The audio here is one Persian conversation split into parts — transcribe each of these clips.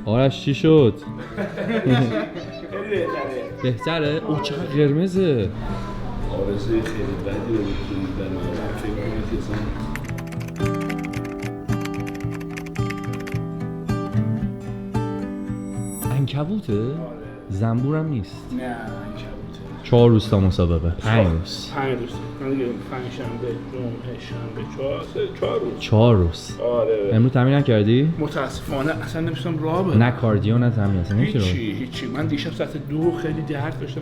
آرش چی شد؟ خیلی بهتره؟ اوه چقدر قرمزه. آرزوی خیلی بدی رو میکنید در من فکر کنید که عنکبوته؟ زنبور هم نیست. نه عنکبوته. 4 روز تا مسابقه. 5 روز. 5 روز. من میگم پنجشنبه، جمعه، شنبه، 4 روز. 4 روز. آره. امروز تمرین نکردی؟ متاسفانه اصلا نمی‌تونم راه برم. نه کاردیو نه تمرین اصلا نمی‌تونی. هیچی. من دیشب ساعت 2 خیلی درد داشتم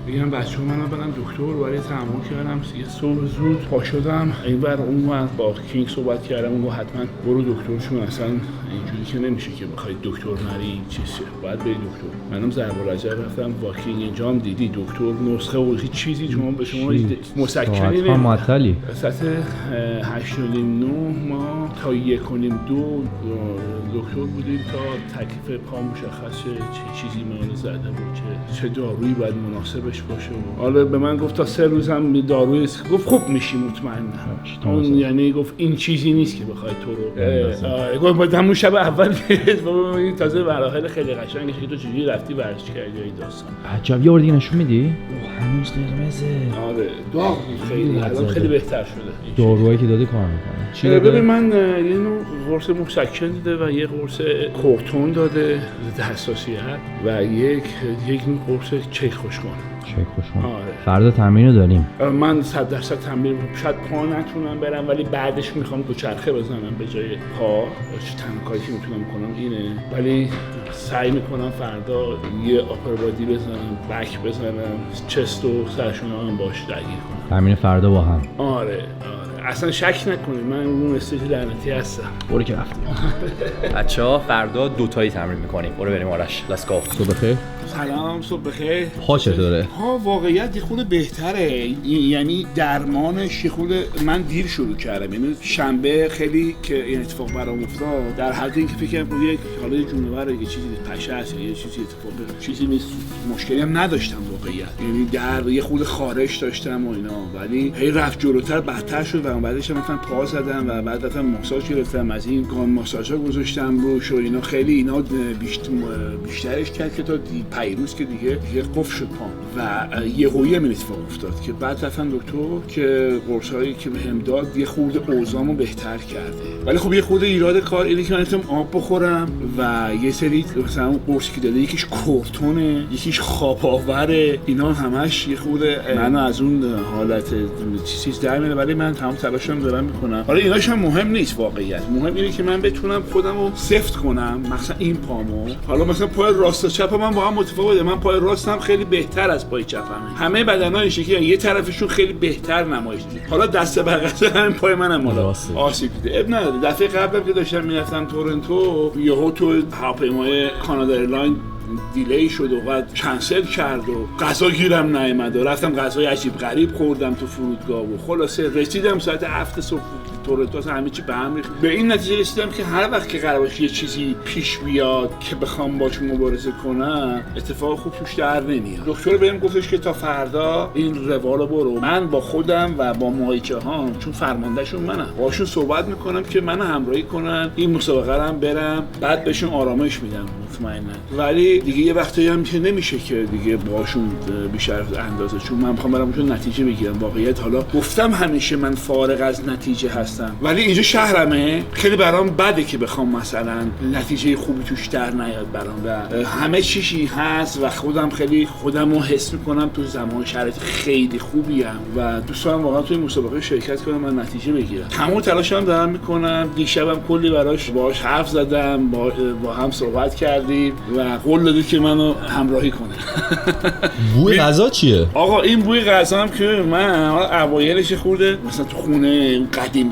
میگم بچه‌ها منو برن دکتر برای تحمل کردم. یه صبح زود پا شدم اینور اونور با کینگ صحبت کردم اون حتما برو دکترشون اصلا اینجوری که نمیشه که بخوای دکتر نری چیزی باید بری دکتر. منم ضرب العجب رفتم واکینگ انجام دیدی دکتر نسخه و هیچ چیزی شما به شما مسکنی نمیده. معطلی. ساعت 8:09 ما تا 1:02 دکتر بودیم تا تکلیف پا مشخص چه چیزی منو زده بود چه دارویی باید مناسبش باشه. حالا به من گفت تا 3 روز هم دارویی گفت خوب میشی مطمئنا. اون یعنی گفت این چیزی نیست که بخوای تو رو گفت بعد همون شب اول این تازه مراحل خیلی قشنگه که تو چجوری رفتی ورزش کردی این داستان. عجب یه بار دیگه نشون میدی؟ هنوز قرمزه. آره داغ خیلی الان خیلی بهتر شده. داروهایی که داده کار میکنه. چی داده؟ ببین من یه نوع قرص مسکن داده و یه قرص کورتون داده ضد حساسیت و یک نوع قرص چک خوشگان. آره. فردا تمرین رو داریم. من 100% تمرین شاید پا نتونم برم ولی بعدش میخوام دوچرخه بزنم به جای پا. تنها کاری که میتونم کنم اینه ولی سعی میکنم فردا یه آپر بادی بزنم بک بزنم چست و سرشون هم باش درگیر کنم. تمرین فردا با هم. آره اصلا شک نکنید من اون استیج لعنتی هستم. برو که رفتیم. بچه‌ها فردا 2 تایی تمرین می‌کنیم. برو بریم آرش. Let's go. صبح بخیر. سلام صبح بخیر. پا چطوره؟ پا واقعیت یه خود بهتره یعنی درمانش یه خود من دیر شروع کردم یعنی شنبه خیلی که این اتفاق برام افتاد در حد اینکه فکر کنم یک حالا جونور یه چیزی پشه است یا یه چیزی اتفاق چیزی نیست مشکلی هم نداشتم واقعیت یعنی در یه خود خارش داشتم و اینا ولی هی رفت جلوتر بدتر شد و بعدش مثلا پا زدم و بعد رفتم ماساژ گرفتم از این گام ماساژا گذاشتم روش و اینا خیلی اینا بیشترش کرد که تا پیروز که دیگه قفل شد پام و یهویی من اتفاق افتاد که بعد رفتم دکتر که قرصایی که بهم داد یه خورده اوضاعمو بهتر کرده ولی خب یه خورده ایراد کار اینه که من نمیتونم آب بخورم و یه سری مثلا اون قرصی که داده یکیش کورتونه یکیش خواب آوره اینا همش یه خورده منو از اون حالت چیز در میاره ولی من تمام تلاشم دارم میکنم. حالا ایناش هم مهم نیست واقعیت مهم اینه که من بتونم خودمو سفت کنم مثلا این پامو حالا مثلا پای راست و چپ من با هم متفاوته من پای راستم خیلی بهتر از پای چپمه همه بدنای شکلی یه طرفشون خیلی بهتر نمایش میده حالا دست بغل همین پای منم حالا آسیب دیده اب نداره. دفعه قبلم که داشتم میرفتم تورنتو یهو تو هواپیمای کانادا ایرلاین دیلی شد و بعد کنسل کرد و غذا گیرم نیامد و رفتم غذای عجیب غریب خوردم تو فرودگاه و خلاصه رسیدم ساعت 7 صبح تورنتو همه چی به هم ریخت. به این نتیجه رسیدم که هر وقت که قرار باشه یه چیزی پیش بیاد که بخوام باش مبارزه کنم اتفاق خوب توش در نمیاد. دکتر بهم گفتش که تا فردا این روالو برو. من با خودم و با مایچه هام چون فرماندهشون منم باشون صحبت میکنم که منو همراهی کنن این مسابقه رو هم برم بعد بهشون آرامش میدم مطمئنا ولی دیگه یه وقتایی هم که نمیشه که دیگه باشون بیشتر از اندازه چون من میخوام برامشون نتیجه بگیرم. واقعیت حالا گفتم همیشه من فارغ از نتیجه هستم ولی اینجا شهرمه خیلی برام بده که بخوام مثلا نتیجه خوبی توش در نیاد برام و همه چیزی هست و خودم خیلی خودمو حس میکنم تو زمان شرایط خیلی خوبی ام و دوست دارم واقعا توی مسابقه شرکت کنم و نتیجه بگیرم. تمام تلاشم دارم میکنم. دیشبم کلی باهاش حرف زدم با هم صحبت کردیم و قول داد که منو همراهی کنه. بوی غذا چیه؟ آقا این بوی غذا هم که من اوایلش خورده مثلا تو خونه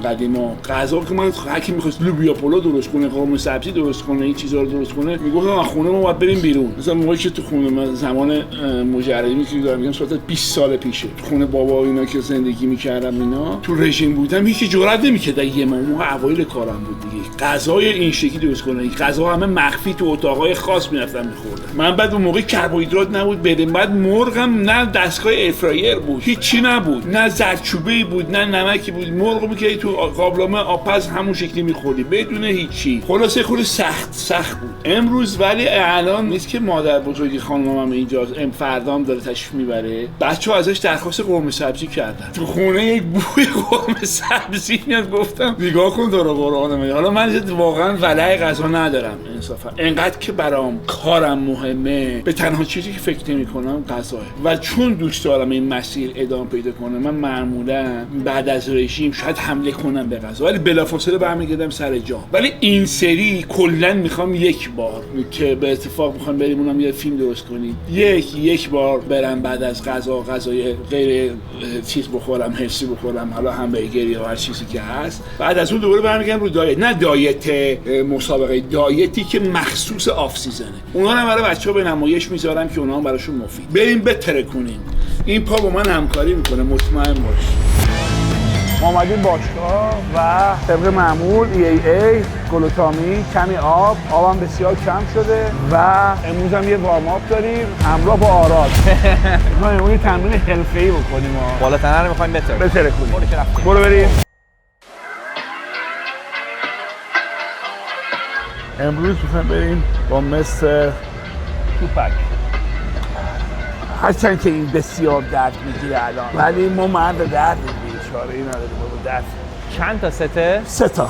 قدیما غذا که من هرکی می‌خواست لوبیا پلو درست کنه قرمه سبزی درست کنه این چیزا رو درست کنه میگفتم خونه ما باید بریم بیرون. مثلا موقعی که تو خونه من زمان مجردی که دارم میگم صورت 20 سال پیشه تو خونه بابا اینا که زندگی می‌کردم اینا تو رژیم بودم هیچ جرئت نمی‌کرد یه موقع اوایل کارم بود دیگه غذای این شکلی درست کنن. غذا همه مخفی تو اتاقای خاص میرفتن میخوردن. من بعد اون موقع کربوهیدرات نبود بدم، بعد مرغم نه دستگاه ایرفرایر بود، هیچی نبود، نه زردچوبه‌ای بود، نه نمکی بود. مرغ می‌کردی تو قابلمه آبپز همون شکلی می‌خوردی بدون هیچی. خلاصه خود سخت بود. امروز ولی الان نیست که مادر بزرگی خانمم اینجا فردام داره تشریف میبره. بچه‌ها ازش درخواست قرمه سبزی کردن. تو خونه یک بوی قرمه سبزی میاد، گفتم نگاه کن تو رو قرآن من. حالا من واقعا ولع غذا ندارم انصافا. انقدر که برام کارم مهمه، به تنها چیزی که فکر نمی‌کنم غذاه. و چون دوست دارم این مسیر ادامه پیدا کنه، من معمولا بعد از رژیم شاید حمله کنم به غذا، ولی بلافاصله برمیگردم سر جام. ولی این سری کلا میخوام یک بار که به اتفاق میخوام بریم اونم یه فیلم درست کنیم، یک بار برم بعد از غذای غیر چیز بخورم، حسی بخورم، حالا همبرگر یا هر چیزی که هست. بعد از اون دوباره برمیگردم رو دایت، نه دایت مسابقه، دایتی که مخصوص آف سیزنه. اونا رو برای بچه‌ها به نمایش میذارم که اونا هم براشون مفید. بریم بترکونیم. این پا با من همکاری میکنه، مطمئن باش. ما اومدیم باشگاه و طبق معمول EAA، گلوتامین، کمی آبم بسیار کم شده و امروز هم یه وارم آپ داریم همراه با آراد. میخوایم یه تمرین حرفه‌ای بکنیم. بالاتنه رو میخوایم بترکونیم. برو بریم. امروز میخوایم بریم با مستر توپک. هرچند که این بسیار درد میگیره الان، ولی ما مرد درد میگیره، چاره ای نداریم بابا. درد چند تا سته؟ 3 تا.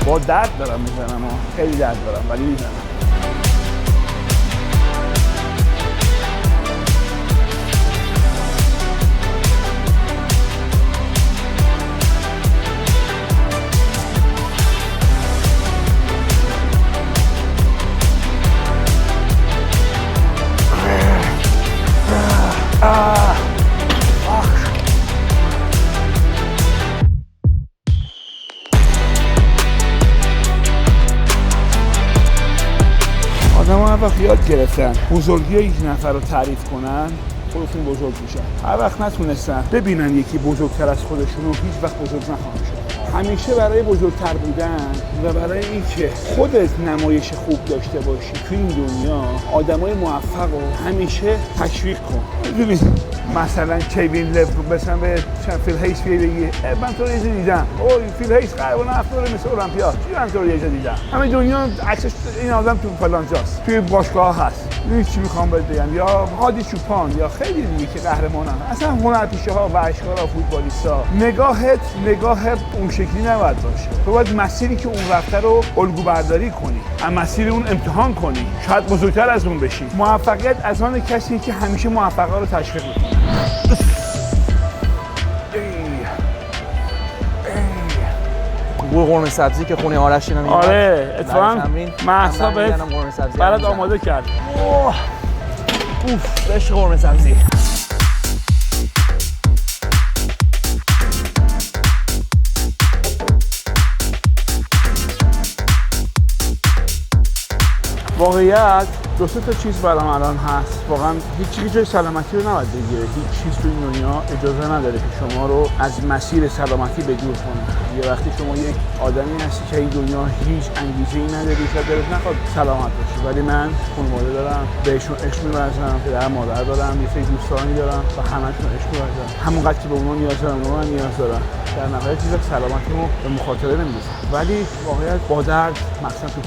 با درد دارم میزنم، خیلی درد دارم ولی میزنم. هر وقت یاد گرفتن بزرگی یک نفر رو تعریف کنن، خودشون بزرگ میشن. هر وقت نتونستن ببینن یکی بزرگتر از خودشون رو، هیچ وقت بزرگ نخواهند شد. همیشه برای بزرگتر بودن و برای اینکه خودت نمایش خوب داشته باشی تو این دنیا، آدمای موفق رو همیشه تشویق کن. ببین مثلا کوین لو مثلا به فیل هیس بگی من تو رو یه دیدم، اوه فیل هیس قهرمان 7 دوره مثل المپیاد، من تو رو یه جا دیدم. همه دنیا عکسش این آدم تو فلان جاست، توی باشگاه هست. چی میخوام بهت بگم؟ یا هادی چوپان یا خیلی دیگه که قهرمانن. اصلا هنرپیشه‌ها، ورزشکارا، فوتبالیستا، نگاه اون شکلی نباید باشه. تو باید مسیری که اون رفته رو الگو برداری کنی، از مسیر اون امتحان کنی، شاید بزرگتر از اون بشی. موفقیت از آن کسی که همیشه موفقا رو تشویق میکنه. قرمه سبزی که خونه آرش اینا میاد. آره اتفاقا مهسا برات آماده کرد. اوف بهش قرمه سبزی. واقعیت دو سه تا چیز برام الان هست. واقعا هیچ چیزی جای سلامتی رو نباید بگیره. هیچ چیز تو این دنیا اجازه نداره که شما رو از مسیر سلامتی بدور کنه. یه وقتی شما یک آدمی هستی که این دنیا هیچ انگیزه‌ای نداری، شاید دلت نخواد سلامت باشی، ولی من خانواده دارم، بهشون عشق می‌ورزم، پدر مادر دارم، یه سری دوستانی دارم و همه‌شون عشق می‌ورزم. همونقدر که به اونها نیاز دارم، اونها نیاز دارم. در نهایت چیز سلامتیمو به مخاطره نمی‌رسم. ولی واقعیت با درد، مثلا تو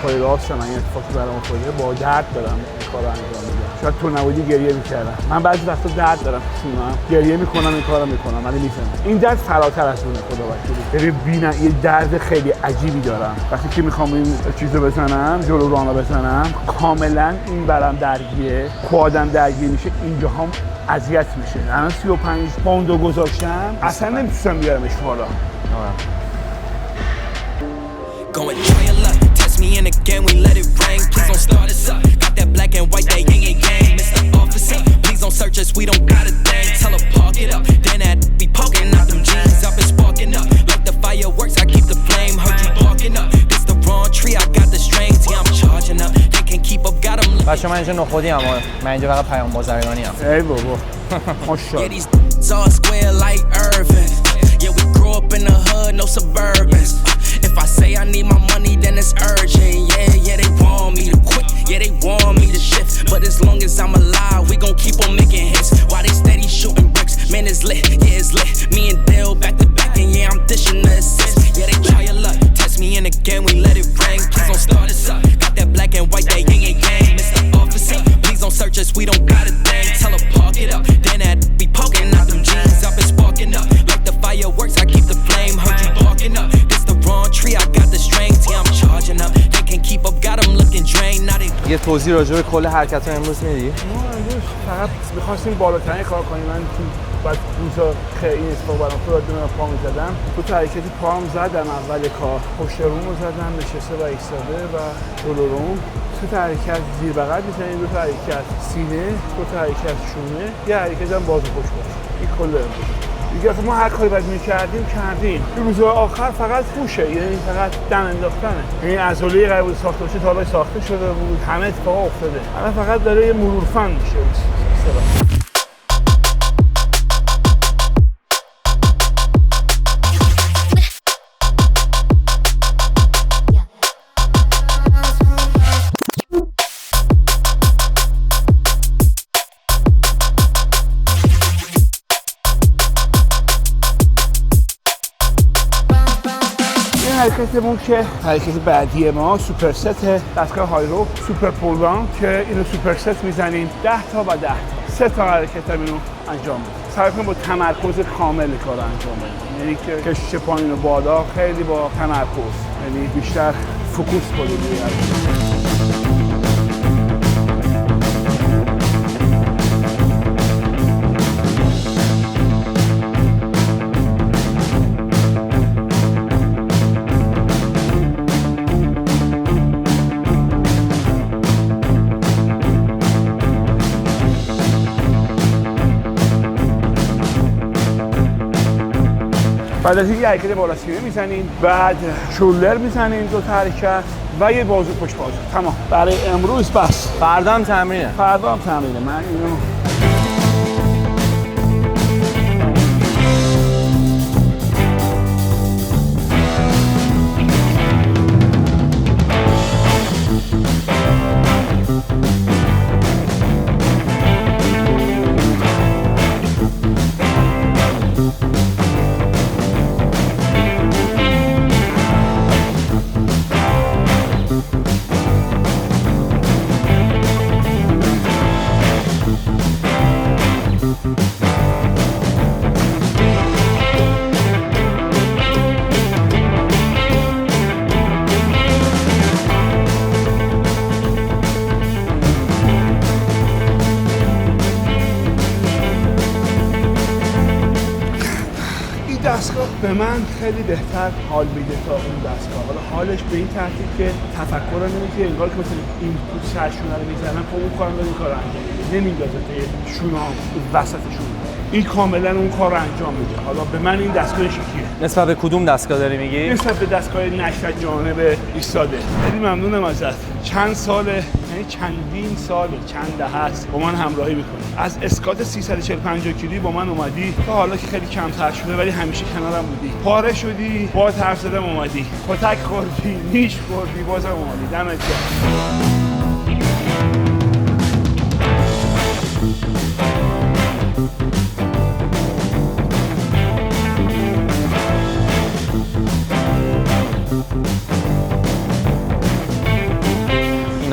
پای راست من این اتفاقی برام افتاده، با درد دارم این کارو انجام میدم. شاید تو نبودی گریه می‌کردم. من بعضی وقتا درد دارم تو گریه می‌کنم، این کارو می‌کنم ولی می‌فهمم. این درد فراتر از اونه. خدا وکیلی. ببین یه درد خیلی عجیبی دارم. وقتی که می‌خوام این چیزو بزنم، جلو رانو بزنم، کاملا این برام درگیره. آدم درگیر میشه، اینجاهام اذیت میشه. الان 35 پوند گذاشتم، اصلا نمی‌تونم بیارمش بالا. Going try your luck, test me and again we let it rain. بچه من اینجا نخودی هم، من اینجا فقط پیام بازرگانی هم. ای بابا ماشاءالله. Yeah, we grew up in the hood, no suburbans. If I say I need my money, then it's urgent. Yeah, they want me to quit. Yeah, they want me to shift. But as long as I'm alive, we gon' keep on making hits. While they steady shooting bricks, man, it's lit. Yeah, it's lit. Me and Dale back to back, and yeah, I'm dishing the assist. Yeah, they try your luck. Test me in again, we let it ring. Please don't start us up. Got that black and white, that yin and yang. Mr. Officer, please don't search us, we don't got a thing. Tell her park it up. Then that be poking out them jeans. I've been sparking up. Fireworks, I keep the flame. Heard you barking up. This the wrong tree, I got the strings. Yeah, I'm charging up. They can't keep up, got them looking drained. Now they یه توضیح راجع به کل حرکت امروز میدی؟ ما امروز فقط می‌خواستیم بالاترین کار کنیم. من تو بعد روزا خیلی این اتفاق برام افتاد، من پا می‌زدم. تو حرکتی پام زدم اول کار. پشت رومو زدم، نشسته و ایستاده و جلو روم. تو حرکت زیر بغل می‌زنیم، دو تا حرکت سینه، دو تا حرکت شونه، یه حرکت هم باز و پشت باشه. این کل امروز. دیگه ما هر کاری باید می‌کردیم کردیم. این روزهای آخر فقط پوشه، یعنی فقط دم انداختنه. یعنی عضله قرار بود ساخته بشه، تا حالا ساخته شده بود، همه اتفاقا افتاده. الان فقط داره یه مرور فن میشه. حرکتمون که حرکت بعدی ما سوپر ست دستگاه هایرو سوپر پولوان که اینو سوپر ست میزنیم 10 تا و 10 تا 3 تا حرکت هم اینو انجام میدیم. سعی کنیم با تمرکز کامل کار انجام بدیم، یعنی که کشش پایین و بالا خیلی با تمرکز، یعنی بیشتر فوکوس کنیم روی حرکت. بعد از این یه حرکت بالا سینه میزنیم، بعد شولدر میزنیم، دو تا حرکت و یه بازو پشت بازو. تمام برای امروز بس. فردا هم تمرینه. فردا هم تمرینه. من اینو دستگاه به من خیلی بهتر حال میده تا اون دستگاه. حالا حالش به این ترتیب که تفکرم اینه که انگار که مثلا این سرشونه رو میزنم خب اون کارم این کار انجام میده، نمیندازه که شونه‌ها وسطشون. این کاملا اون کار رو انجام میده. حالا به من این دستگاه شکیه. نسبت به کدوم دستگاه داری میگی؟ نسبت به دستگاه نشت جانب ایستاده. خیلی ممنونم ازت. چند ساله، یعنی چندین ساله، چند دهه است با من همراهی میکنی. از اسکات 340-50 کیلویی با من اومدی تا حالا که خیلی کمتر شده ولی همیشه کنارم بودی. پاره شدی، با حرف زدم اومدی. کتک خوردی، نیش خوردی، بازم اومدی. دمت گرم.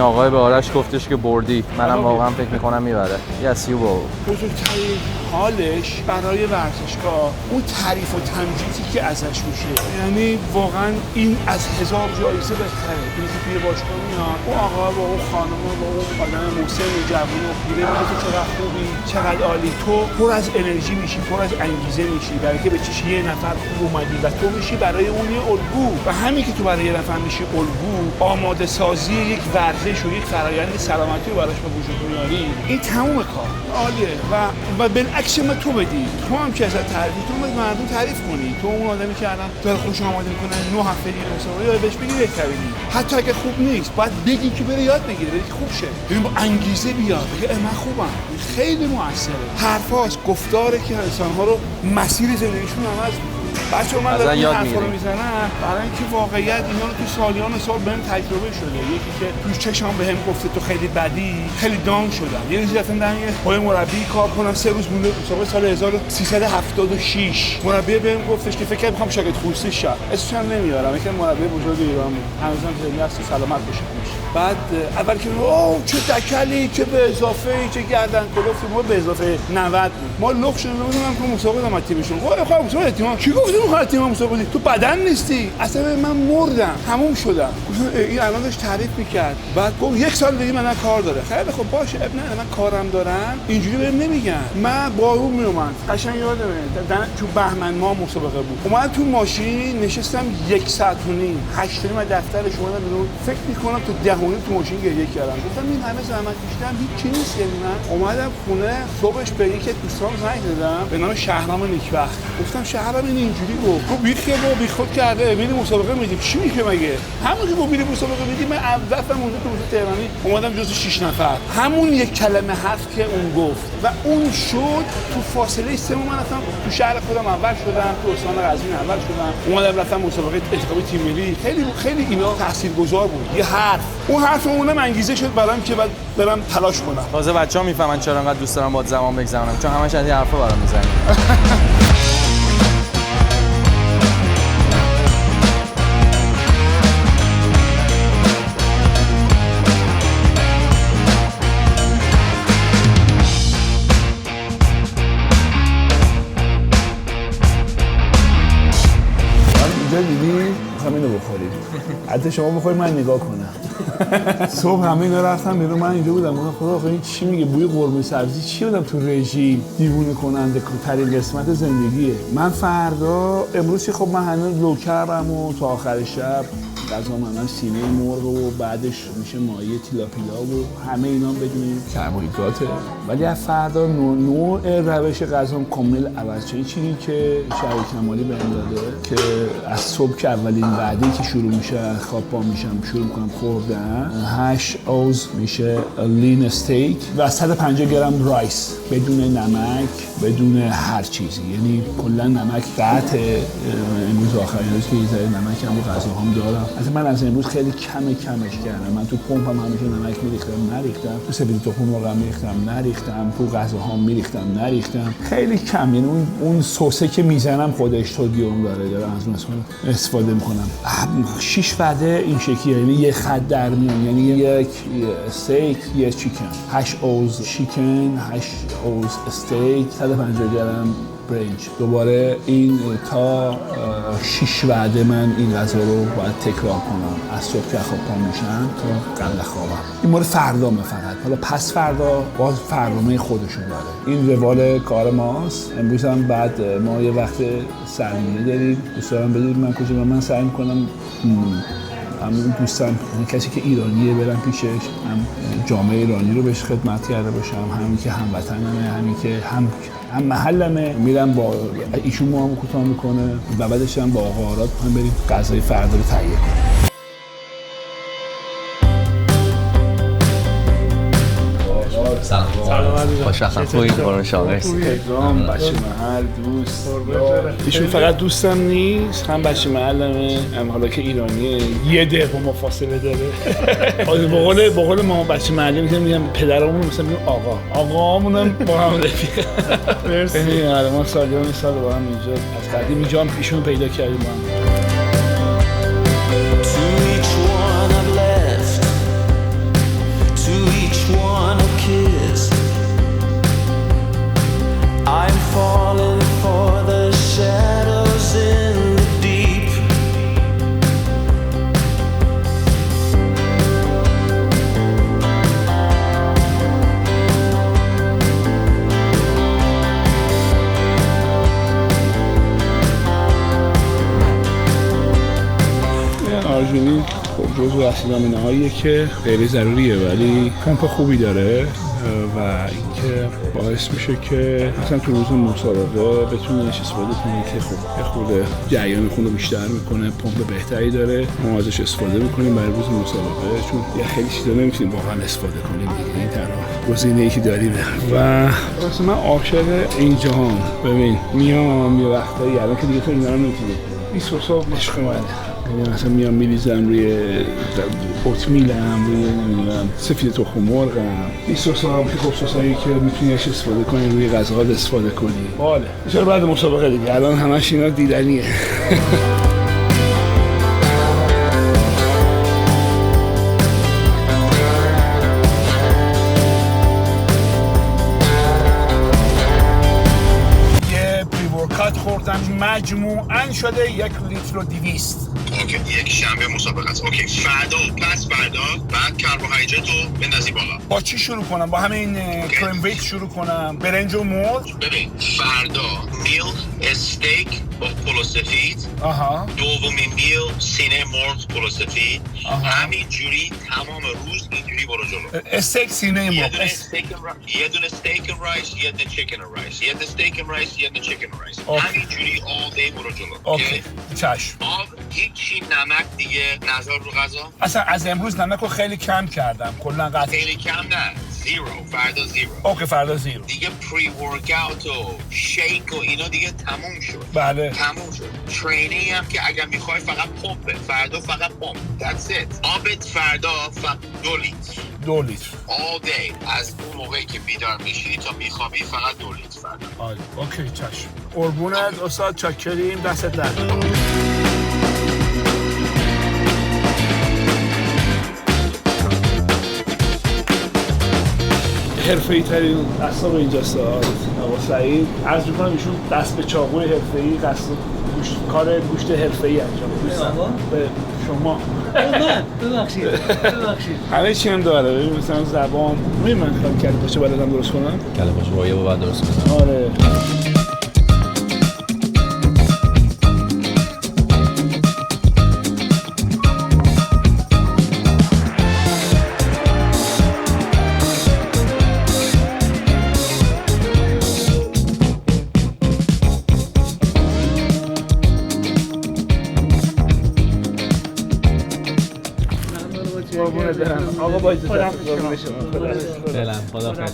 آقای به آرش گفتش که بردی، منم واقعا فکر میکنم میبره. Yes you will. بزرگترین حالش برای ورزشگاه اون تعریف و تمجیدی که ازش میشه، یعنی واقعا این از 1000 جایزه بهتره. این که توی باشگاه میاد اون آقا با اون خانم با اون آدم مسن جوون و پیره میگه تو چقدر خوبی، چقدر عالی، تو پر از انرژی میشی، پر از انگیزه میشی برای که به چش یه نفر خوب اومدی و تو میشی برای اون یه الگو. و همین که تو برای یه نفر میشی الگو، آماده سازی یک ورزش و یک فرآیند سلامتی رو براش به وجود میاری، این تموم کار عالیه. و بالعکس عکس ما تو بدی، تو هم که ازت تعریف، تو هم مردم تعریف کنی، تو اون آدمی که الان داره خوش آمده میکنه 9 هفته دیگه مسابقه یاد بهش بگی بهترینی، حتی اگه خوب نیست باید بگی که بره یاد بگیره، بگی خوب شه، ببین با انگیزه بیاد بگه من خوبم. خیلی موثره. حرفاش گفتاره که انسان‌ها رو مسیر زندگیشون عوض می‌کنه. بچه‌ها من دارم این حرفا رو میزنم برای اینکه واقعیت اینا رو تو سالیان سال بهم تجربه شده. یکی که تو چشام بهم گفته تو خیلی بدی، خیلی داون شدم. یه روزی رفتم در یه مربی کار کنم، 3 روز مونده مسابقه سال 1376. مربی بهم گفتش که فکر می‌کنم شاگرد خصوصی شد. اسمش هم نمیارم، یکی مربی بزرگ ایران بود. هنوزم زنده است، سلامت باشه. بعد اول که اوه چه دکلی، چه به اضافه، چه گردن کلفتی، ما به اضافه 90 بود. ما لخ شدیم نمیدونم که مسابقه دادم تیمشون. خب مسابقه تیم کی گفت اون تیم مسابقه تو بدن نیستی؟ اصلا من مردم، تموم شدم. این الان داشت تعریف میکرد. بعد گفت 1 سال دیگه من کار داره. خیلی خب باشه، اب نه من کارم دارم. اینجوری بهم نمیگن. من بارون میومد. قشنگ یادمه تو بهمن ماه مسابقه بود. اومدم تو ماشین نشستم 1 ساعت و نیم 8 تا دفتر شما رو فکر میکنم تو دهونه تو ماشین گریه کردم. گفتم این همه زحمت کشیدم هیچ چی نیست. یعنی من اومدم خونه صبحش به یکی دوستام زنگ دادم به نام شهرام نیکبخت. گفتم شهرام این اینجوری گفت بی خود کرده میری مسابقه میدیم چی میگه مگه؟ همون که میری مسابقه میدیم من رفتم اونجا تو تهرانی اومدم جزو 6 نفر. همون یک کلمه حرف که اون گفت و اون شد تو فاصله 3 ماه من رفتم تو شهر خودم اول شدم، تو استان قزوین اول شدم. اومدم رفتم مسابقه انتخابی تیم ملی. خیلی اینا تاثیرگذار بود. یه حرف اون حرف اونم انگیزه شد برام که بعد برم تلاش کنم. تازه بچه‌ها میفهمن چرا انقدر دوست دارم باهات زمان بگذرونم، چون همش از این حرفا برام میزنی. دیدی؟ همینو بخورید. حتی شما بخورید من نگاه کنم. صبح همه اینا رفتم بیرون، من اینجا بودم گفتم خدا آخه این چی میگه، بوی قرمه سبزی چی بدم تو رژیم، دیوونه کننده ترین قسمت زندگیه. من فردا امروز خب من هنوز لوکرم و تا آخر شب غذا من سینه مرغ و بعدش میشه ماهی تیلاپیا و همه اینا بدون کربوهیدراته، ولی از فردا نوع روش غذام کامل عوض شد. چیزی که شهید کمالی بهم داده که از صبح که اولین وعده‌ای که شروع میشه خواب پا میشم شروع میکنم خوردن 8 اوز میشه لین استیک و 150 گرم رایس بدون نمک بدون هر چیزی، یعنی کلا نمک قطع. امروز آخرین روز که یه ذره نمک هم رو غذاهام دارم. اصلا من از امروز خیلی کمش کردم. من تو پمپم همیشه نمک نریختم، تو سفید تخم مرغ نریختم، تو غذاهام نریختم. خیلی کم، یعنی اون سسه که میزنم خودش سدیم دارم از اون استفاده میکنم. 6 وعده این شکلیه، یعنی یه خط در میان، یعنی یک استیک، یه چیکن، 8 اوز چیکن، 8 اوز استیک، 150 گرم برنج. دوباره این تا 6 وعده من این غذا رو باید تکرار کنم از صبح که خواب پا میشم تا قبل خوابم. این مورد فردامه فقط. حالا پس فردا باز برنامه خودشون داره. این روال کار ماست. امروز هم بعد ما یه وقت سرمینه داریم. دوست دارم بدونید من کجا من سعی می‌کنم همون دوستم کسی که ایرانیه برم پیشش، هم جامعه ایرانی رو بهش خدمت کرده باشم، همین که هموطنمه، همین که هم محلمه، میرم با ایشون معامله کوتاه میکنه و بعدش هم با آقا آراد بریم غذای فردا رو تهیه کنیم. سلام خوشبختم خوبید قربان شما. پدرام بچه محل دوست ایشون فقط دوستم نیست، هم بچه محلمه، هم حالا که ایرانیه، یه دقیقه ما فاصله داره. به قول ما بچه محله میگم پدرمون مثلا میگم آقامونم با هم رفیق. مرسی. آره ما سالیان سال با هم اینجا از قدیم اینجا هم ایشون پیدا کردیم با هم. I'm falling for the shadows in the deep. جزو اصلی‌نامه‌هاییه که غیر ضروریه ولی پمپ خوبی داره و اینکه باعث میشه که مثلا تو روز مسابقه بتونی استفاده کنی که خب یه خورده جریان خون رو بیشتر میکنه، پمپ بهتری داره. ما ازش استفاده میکنیم برای روز مسابقه چون یه خیلی چیزا نمیتونیم واقعا استفاده کنیم دیگه، این تنها گزینه‌ای که داریم. و واسه من عاشق این جهان. ببین میام یه وقتایی الان که دیگه تو اینا رو نمیتونی 20 صبح عشق منه، یعنی مثلا میام میریزم روی اوتمیلم، روی نمیدونم سفید تخم مرغم، این سسام که خب سسایی که میتونی استفاده کنی روی غذاها استفاده کنی. باله چرا بعد مسابقه دیگه الان همش اینا دیدنیه. خوردم مجموعاً شده 1 لیتر و 200. اوکی، یک شنبه مسابقه است. اوکی، فردا و پس فردا بعد کربوهیدرات رو بندازی بالا. با چی شروع کنم؟ با همین کریم ویت شروع کنم؟ برنج و مرغ؟ ببین فردا میل استیک با پلو سفید. دومین میل سینه مرغ پلو سفید. همین جوری تمام روز اینجوری برو جلو. استیک سینه مرغ. یه دونه استیک و رایس، یه دونه چیکن و رایس، یه دونه استیک و رایس، یه دونه چیکن و رایس. همین جوری all day برو جلو. اوکی. چشم. هیچی نمک دیگه نذار رو غذا. اصلا از امروز نمک رو خیلی کم کردم. کلا قطع. خیلی کم نه. زیرو. فردا زیرو. اوکی فردا زیرو. دیگه پری ورکاوت و شیک و اینا دیگه تموم شد. بله. تموم شد. ترینینگ هم که اگر میخوای فقط پمپه. فردا فقط پمپ. That's it. آبت فردا فقط 2 لیتر. 2 لیتر. All day. از اون موقعی که بیدار میشی تا میخوابی فقط 2 لیتر فردا. اوکی چشم. قربونت استاد، چاکریم، دستت درد. حرفه‌ای ترین قصاب اینجاست آقا سعید. عرض می‌کنم ایشون دست به چاقوی حرفه‌ای کار گوشت حرفه‌ای انجام میدن. به شما ببخشید همه چی هم داره. ببین مثلا زبان من کار کردم باشه بلدم درست کنم. کله باشه با یه بعد درست کنم. آره. آقا باید فعلا خداحافظ.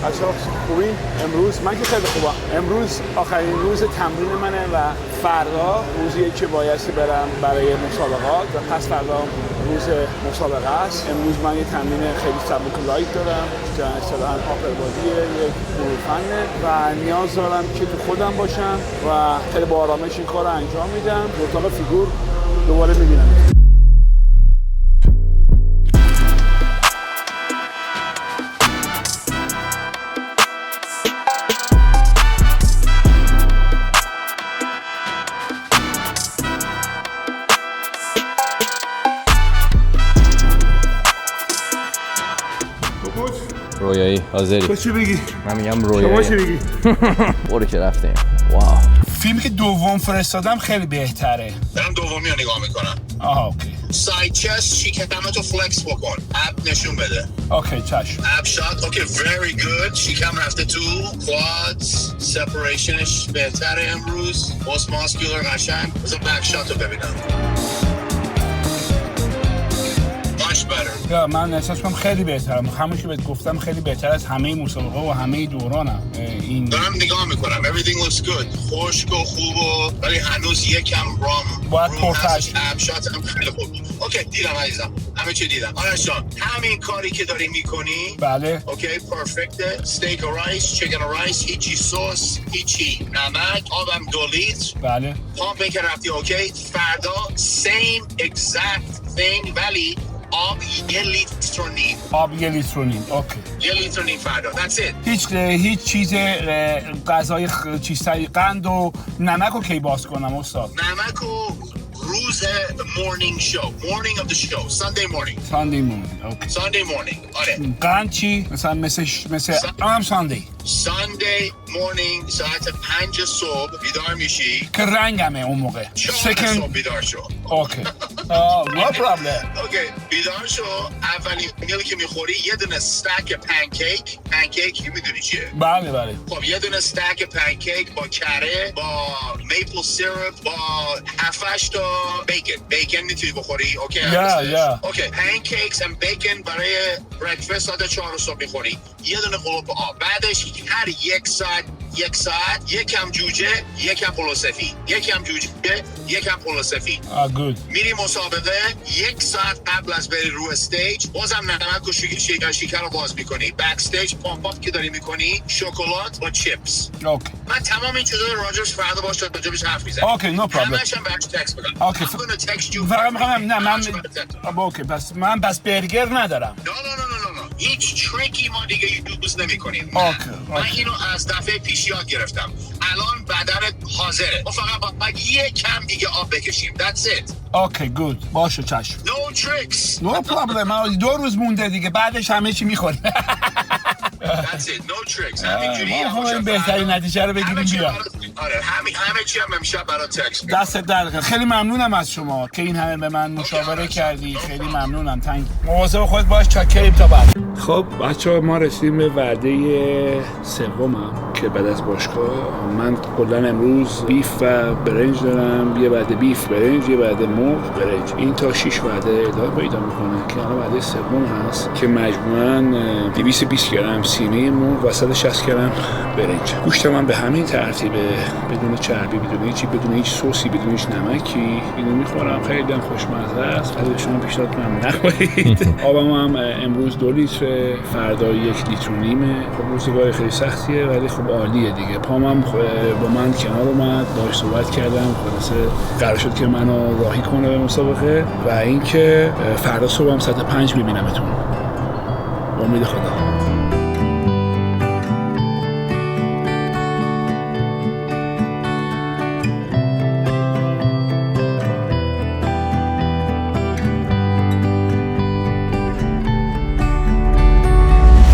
بچه‌ها خوبی؟ امروز من که خیلی خوبم. امروز آخرین روز تمرین منه و فردا روزیه که بایستی برم برای مسابقات و پس فردا روز مسابقه است. امروز من یه تمرین خیلی سبک لایت دارم که اصطلاحاً آپر بادیه، یک فنه و نیاز دارم که تو خودم باشم و خیلی با آرامش این کار رو انجام میدم. تو اتاق فیگور دوباره میبینم. رویایی حاضری؟ تو چی بگی؟ من میگم رویایی. شما چی بگی؟ برو که رفتیم. واو. فیلمی که دوم فرستادم خیلی بهتره. دارم دومی رو نگاه میکنم. اوکی. ساید چست شکمتو فلکس بکن. اپ نشون بده. اوکی چشم. اپ شات. اوکی very good. شکم رفته تو. کوادز سپریشنش بهتره امروز. موست ماسکولار قشنگ. بذار بک شات رو ببینم. یا من احساس کنم خیلی بهترم. همون که بهت گفتم خیلی بهتر از همه مسابقه و همه دورانم. این دارم نگاه میکنم. Everything looks good. خشک و خوب و ولی هنوز یکم باید پرتش. اپ شات هم خیلی خوب. اوکی دیدم عزیزم. همه چی دیدم. آرش جان همین کاری که داری میکنی. بله. اوکی پرفکت. استیک و رایس، چیکن و رایس، هیچی سس، هیچی نمک، آبم 2 لیتر. بله. پامپ که رفتی اوکی. فردا same exact thing ولی آب 1 لیتر و نیم. آب 1 لیتر و نیم. اوکی. 1 لیتر و نیم فردا. That's it. هیچ چیز غذای چیزایی قند و نمک رو کی باز کنم استاد؟ نمک و روز morning show morning of the show Sunday morning اوکی. Sunday morning آره قند چی؟ مثل ساندی Sunday morning ساعت 5 صبح بیدار میشی که رنگمه اون موقع 4 صبح بیدار شو اوکی no problem اوکی بیدار شو اولین میلی که میخوری یه دونه استک پنکیک میدونی چیه؟ بله خب یه دونه استک پنکیک با کره با میپل سیرپ با 7-8 تا بیکن میتونی بخوری اوکی اوکی پنکیکس and بیکن برای برکفست ساعت 4 صبح میخوری یه دونه قلوپ آب بعدش هر یک ساعت یکم جوجه یکم پلو سفید گود میری مسابقه 1 ساعت قبل از بری رو استیج بازم نمک و شکر رو باز میکنی بک استیج پامپ که داری میکنی شکلات با چیپس اوکی من تمام این چیزا رو راجبش فردا باش راجبش حرف میزنم اوکی نو پرابلم همش هم بهش تکست بدم اوکی I'm gonna text you اوکی بس من برگر ندارم نه هیچ تریکی ما دیگه یوز نمی‌کنیم من اینو از دفعه پیش یاد گرفتم الان بدنت حاضره ما فقط باید یکم دیگه آب بکشیم that's it اوکی گود باشه چشم no tricks نو پرابلم 2 روز مونده دیگه بعدش همه چی می‌خوری that's it no tricks همینجوری ما بهترین نتیجه رو بگیریم بیا آره همه چی هم امشب برات تکست دستت درد خیلی ممنونم از شما که این همه به من مشاوره کردی خیلی ممنونم تنگ مواظب خودت باش چاکریم تا بعد خب بچه‌ها ما رسیدیم به وعده سومم که بعد از باشگاه من کلا امروز بیف و برنج دارم یه وعده بیف برنج یه وعده مرغ برنج این تا 6 وعده ادامه پیدا میکنه که الان وعده سوم هست که مجموعاً 220 گرم سینه مرغ و 160 گرم برنج گوشت من به همین ترتیبه بدون چربی بدون هیچ سوسی بدون هیچ نمکی اینو میخورم خیلی هم خوشمزه است خیلی شما پیشنهاد کنم نخورید آبم هم امروز 2 لیتر فردا 1 لیتر و نیمه خب روزگار خیلی سختیه ولی خب عالیه دیگه پامم با من کنار اومد باهاش صحبت کردم خلاصه قرار شد که منو راهی کنه به مسابقه و اینکه فردا صبحم ساعت 5 میبینمتون امید خدا